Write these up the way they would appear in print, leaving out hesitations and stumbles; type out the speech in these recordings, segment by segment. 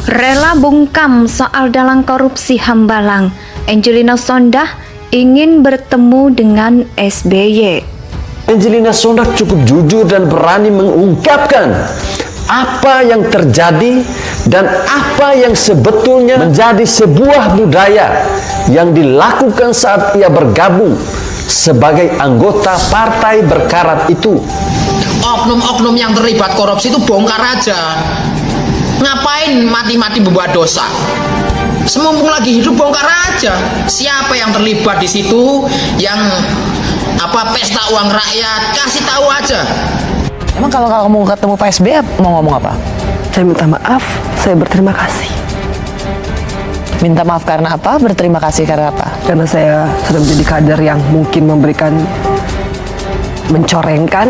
Rela bungkam soal dalang korupsi Hambalang, Angelina Sondakh ingin bertemu dengan SBY. Angelina Sondakh cukup jujur dan berani mengungkapkan apa yang terjadi dan apa yang sebetulnya menjadi sebuah budaya yang dilakukan saat ia bergabung sebagai anggota partai berkarat itu. Oknum-oknum yang terlibat korupsi itu bongkar aja. Ngapain mati-mati membuat dosa? Semumpung lagi hidup bongkar aja. Siapa yang terlibat di situ, yang pesta uang rakyat, kasih tahu aja. Emang kalau kamu ketemu Pak SBY mau ngomong apa? Saya minta maaf, saya berterima kasih. Minta maaf karena apa? Berterima kasih karena apa? Karena saya sudah menjadi kader yang mungkin mencorengkan.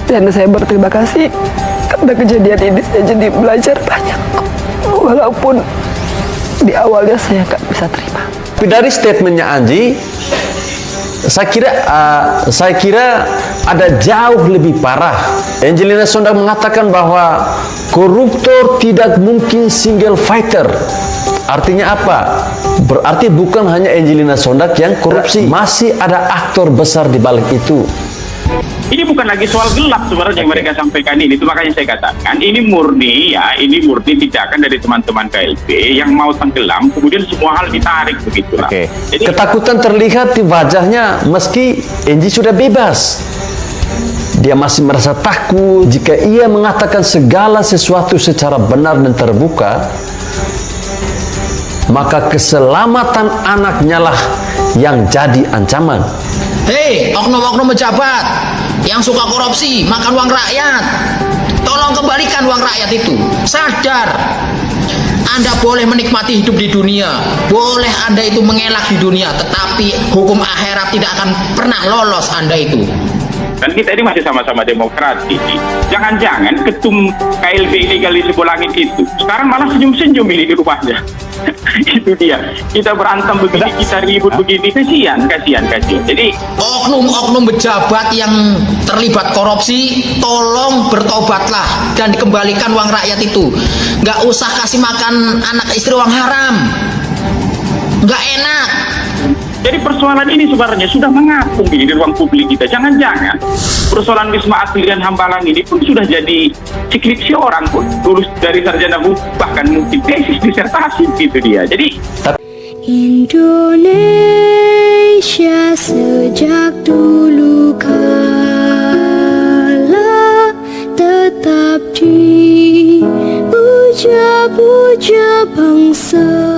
Dan saya berterima kasih karena kejadian ini saya jadi belajar banyak. Walaupun di awalnya saya nggak bisa terima. Tapi dari statementnya Anji, saya kira ada jauh lebih parah. Angelina Sondakh mengatakan bahwa koruptor tidak mungkin single fighter. Artinya apa? Berarti bukan hanya Angelina Sondakh yang korupsi, masih ada aktor besar di balik itu. Ini bukan lagi soal gelap sebenarnya yang mereka sampaikan ini. Itu makanya saya katakan ini murni tindakan dari teman-teman KLB yang mau tenggelam, kemudian semua hal ditarik begitulah. Jadi, ketakutan terlihat di wajahnya meski Angie sudah bebas. Dia masih merasa takut jika ia mengatakan segala sesuatu secara benar dan terbuka, maka keselamatan anaknya lah yang jadi ancaman. Hei, oknum-oknum pejabat yang suka korupsi, makan uang rakyat, tolong kembalikan uang rakyat itu. Sadar, Anda boleh menikmati hidup di dunia, boleh Anda itu mengelak di dunia, tetapi hukum akhirat tidak akan pernah lolos Anda itu. dan kita ini masih sama-sama demokrasi. Jangan-jangan ketum KLB ilegal di Sibolangit itu sekarang malah senyum-senyum ini di rumahnya. Itu dia. Kita berantem begini, kita ribut begini, kasihan. Jadi oknum-oknum pejabat yang terlibat korupsi, tolong bertobatlah dan dikembalikan uang rakyat itu. Nggak usah kasih makan anak istri uang haram. Nggak enak. Jadi persoalan ini sebenarnya sudah mengapung di ruang publik kita. Jangan-jangan persoalan Wisma Atlet dan Hambalang ini pun sudah jadi skripsi orang pun lulus dari sarjana hukum, bahkan mungkin tesis disertasi gitu dia. Jadi Indonesia sejak dulu kala tetap dipuja-puja bangsa.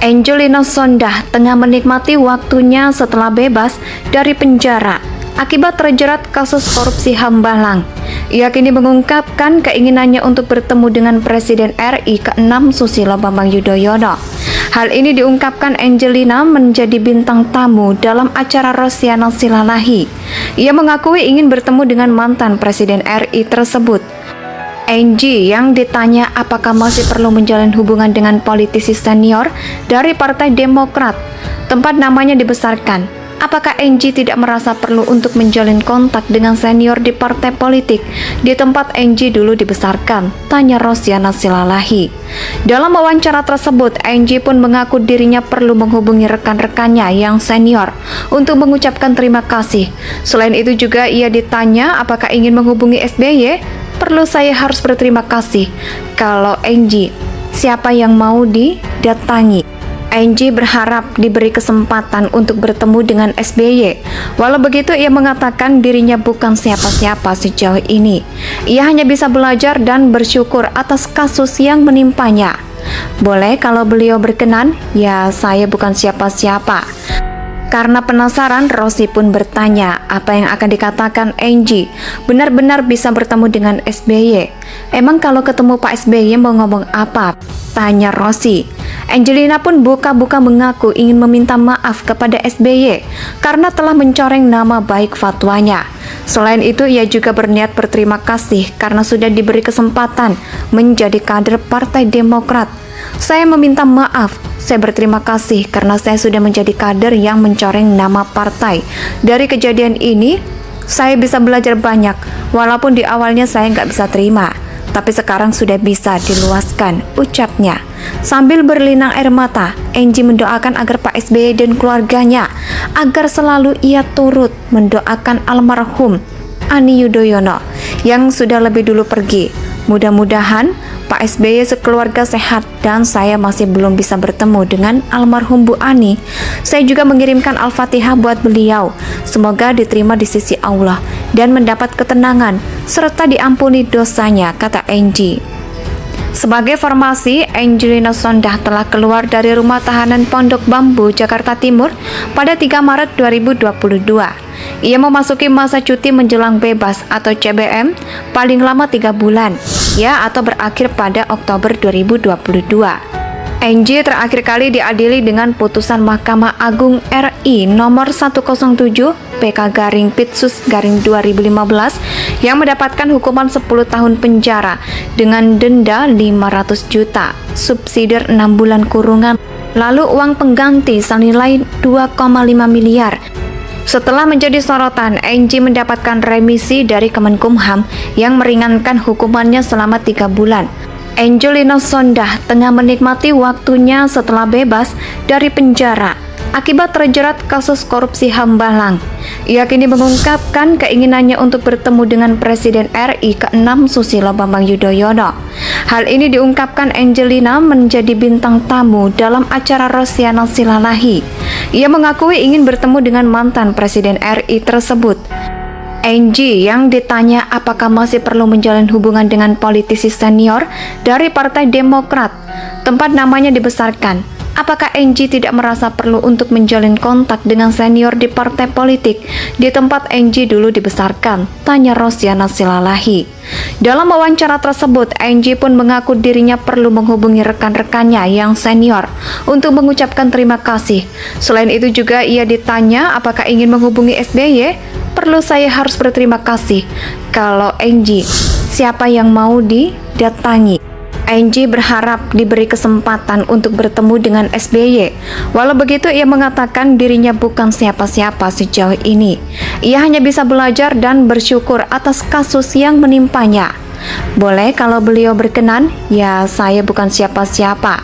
Angelina Sondakh tengah menikmati waktunya setelah bebas dari penjara akibat terjerat kasus korupsi Hambalang. Ia kini mengungkapkan keinginannya untuk bertemu dengan Presiden RI ke-6 Susilo Bambang Yudhoyono. Hal ini diungkapkan Angelina menjadi bintang tamu dalam acara Rosiana Silalahi. Ia mengakui ingin bertemu dengan mantan Presiden RI tersebut. Angie yang ditanya apakah masih perlu menjalin hubungan dengan politisi senior dari Partai Demokrat, tempat namanya dibesarkan. Apakah Angie tidak merasa perlu untuk menjalin kontak dengan senior di partai politik di tempat Angie dulu dibesarkan? Tanya Rosiana Silalahi. Dalam wawancara tersebut, Angie pun mengaku dirinya perlu menghubungi rekan-rekannya yang senior untuk mengucapkan terima kasih. Selain itu juga ia ditanya apakah ingin menghubungi SBY. Perlu saya harus berterima kasih. Kalau Angie, siapa yang mau didatangi? Angie berharap diberi kesempatan untuk bertemu dengan SBY. Walau begitu, ia mengatakan dirinya bukan siapa-siapa sejauh ini. Ia hanya bisa belajar dan bersyukur atas kasus yang menimpanya. Boleh kalau beliau berkenan, ya saya bukan siapa-siapa. Karena penasaran, Rosi pun bertanya apa yang akan dikatakan Angie benar-benar bisa bertemu dengan SBY. Emang kalau ketemu Pak SBY mau ngomong apa? Tanya Rosi. Angelina pun buka-buka mengaku ingin meminta maaf kepada SBY karena telah mencoreng nama baik fatwanya. Selain itu, ia juga berniat berterima kasih karena sudah diberi kesempatan menjadi kader Partai Demokrat. Saya meminta maaf, saya berterima kasih karena saya sudah menjadi kader yang mencoreng nama partai. Dari kejadian ini, saya bisa belajar banyak, walaupun di awalnya saya nggak bisa terima. tapi sekarang sudah bisa diluaskan, ucapnya. Sambil berlinang air mata, Angie mendoakan agar Pak SBY dan keluarganya agar selalu ia turut mendoakan almarhum Ani Yudhoyono yang sudah lebih dulu pergi. Mudah-mudahan Pak SBY sekeluarga sehat dan saya masih belum bisa bertemu dengan almarhum Bu Ani. Saya juga mengirimkan Al-Fatihah buat beliau. Semoga diterima di sisi Allah dan mendapat ketenangan serta diampuni dosanya, kata Angie. Sebagai formasi, Angelina Sondakh telah keluar dari rumah tahanan Pondok Bambu, Jakarta Timur pada 3 Maret 2022. Ia memasuki masa cuti menjelang bebas atau CBM paling lama 3 bulan, ya, atau berakhir pada Oktober 2022. Angie terakhir kali diadili dengan putusan Mahkamah Agung RI nomor 107 PK/Pitsus/2015 yang mendapatkan hukuman 10 tahun penjara dengan denda 500 juta, subsidiar 6 bulan kurungan, lalu uang pengganti senilai 2,5 miliar. Setelah menjadi sorotan, Angie mendapatkan remisi dari Kemenkumham yang meringankan hukumannya selama 3 bulan. Angelina Sondakh tengah menikmati waktunya setelah bebas dari penjara akibat terjerat kasus korupsi Hambalang. Ia kini mengungkapkan keinginannya untuk bertemu dengan Presiden RI ke-6 Susilo Bambang Yudhoyono. Hal ini diungkapkan Angelina menjadi bintang tamu dalam acara Rosiana Silalahi. Ia mengakui ingin bertemu dengan mantan Presiden RI tersebut. Angie yang ditanya apakah masih perlu menjalin hubungan dengan politisi senior dari Partai Demokrat, tempat namanya dibesarkan. Apakah Angie tidak merasa perlu untuk menjalin kontak dengan senior di partai politik di tempat Angie dulu dibesarkan? Tanya Rosiana Silalahi. Dalam wawancara tersebut, Angie pun mengaku dirinya perlu menghubungi rekan-rekannya yang senior untuk mengucapkan terima kasih. Selain itu juga ia ditanya apakah ingin menghubungi SBY. Perlu saya harus berterima kasih. Kalau Angie, siapa yang mau didatangi? Angie berharap diberi kesempatan untuk bertemu dengan SBY. Walau begitu, ia mengatakan dirinya bukan siapa-siapa sejauh ini. Ia hanya bisa belajar dan bersyukur atas kasus yang menimpanya. Boleh kalau beliau berkenan, ya saya bukan siapa-siapa.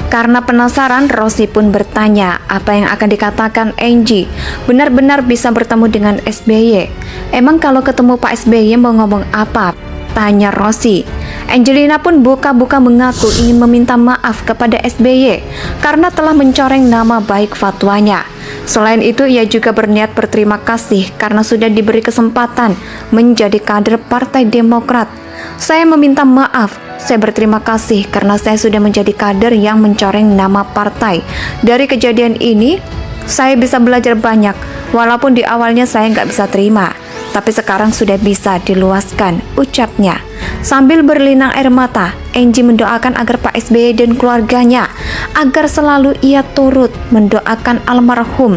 Karena penasaran, Rosi pun bertanya apa yang akan dikatakan Angie benar-benar bisa bertemu dengan SBY. Emang kalau ketemu Pak SBY mau ngomong apa? Tanya Rosi. Angelina pun buka-buka mengaku ingin meminta maaf kepada SBY karena telah mencoreng nama baik fatwanya. Selain itu, ia juga berniat berterima kasih karena sudah diberi kesempatan menjadi kader Partai Demokrat. Saya meminta maaf. Saya berterima kasih karena saya sudah menjadi kader yang mencoreng nama partai. Dari kejadian ini, saya bisa belajar banyak, walaupun di awalnya saya nggak bisa terima. Tapi sekarang sudah bisa diluaskan, ucapnya. Sambil berlinang air mata, Angie mendoakan agar Pak SBY dan keluarganya agar selalu ia turut mendoakan almarhum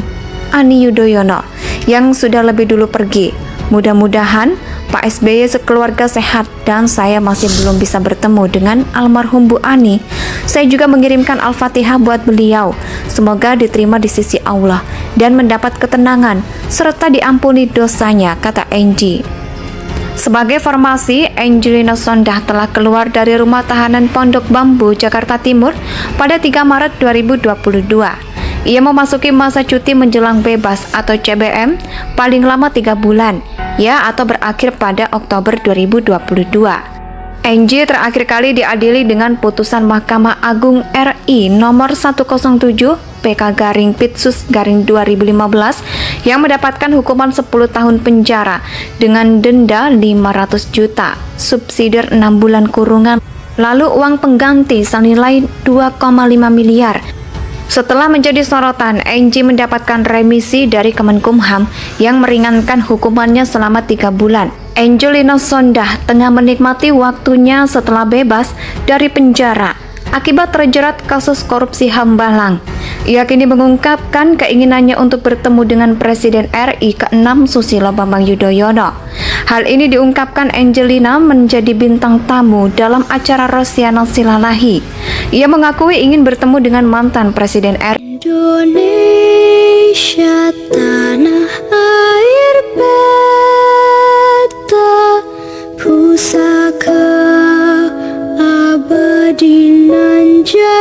Ani Yudhoyono yang sudah lebih dulu pergi. Mudah-mudahan Pak SBY sekeluarga sehat dan saya masih belum bisa bertemu dengan almarhum Bu Ani. Saya juga mengirimkan Al-Fatihah buat beliau. Semoga diterima di sisi Allah dan mendapat ketenangan serta diampuni dosanya, kata Angie. Sebagai formasi, Angelina Sondakh telah keluar dari rumah tahanan Pondok Bambu, Jakarta Timur pada 3 Maret 2022. Ia memasuki masa cuti menjelang bebas atau CBM paling lama 3 bulan, ya, atau berakhir pada Oktober 2022. Angie terakhir kali diadili dengan putusan Mahkamah Agung RI nomor 107 PK/Pitsus/2015 yang mendapatkan hukuman 10 tahun penjara dengan denda 500 juta, subsidiar 6 bulan kurungan, lalu uang pengganti senilai 2,5 miliar. Setelah menjadi sorotan, Angie mendapatkan remisi dari Kemenkumham yang meringankan hukumannya selama 3 bulan. Angelina Sondakh tengah menikmati waktunya setelah bebas dari penjara akibat terjerat kasus korupsi Hambalang. Ia kini mengungkapkan keinginannya untuk bertemu dengan Presiden RI ke-6 Susilo Bambang Yudhoyono. Hal ini diungkapkan Angelina menjadi bintang tamu dalam acara Rosiana Silalahi. Ia mengakui ingin bertemu dengan mantan Presiden RI. Indonesia tanah air beta pusaka abadi nan jaya.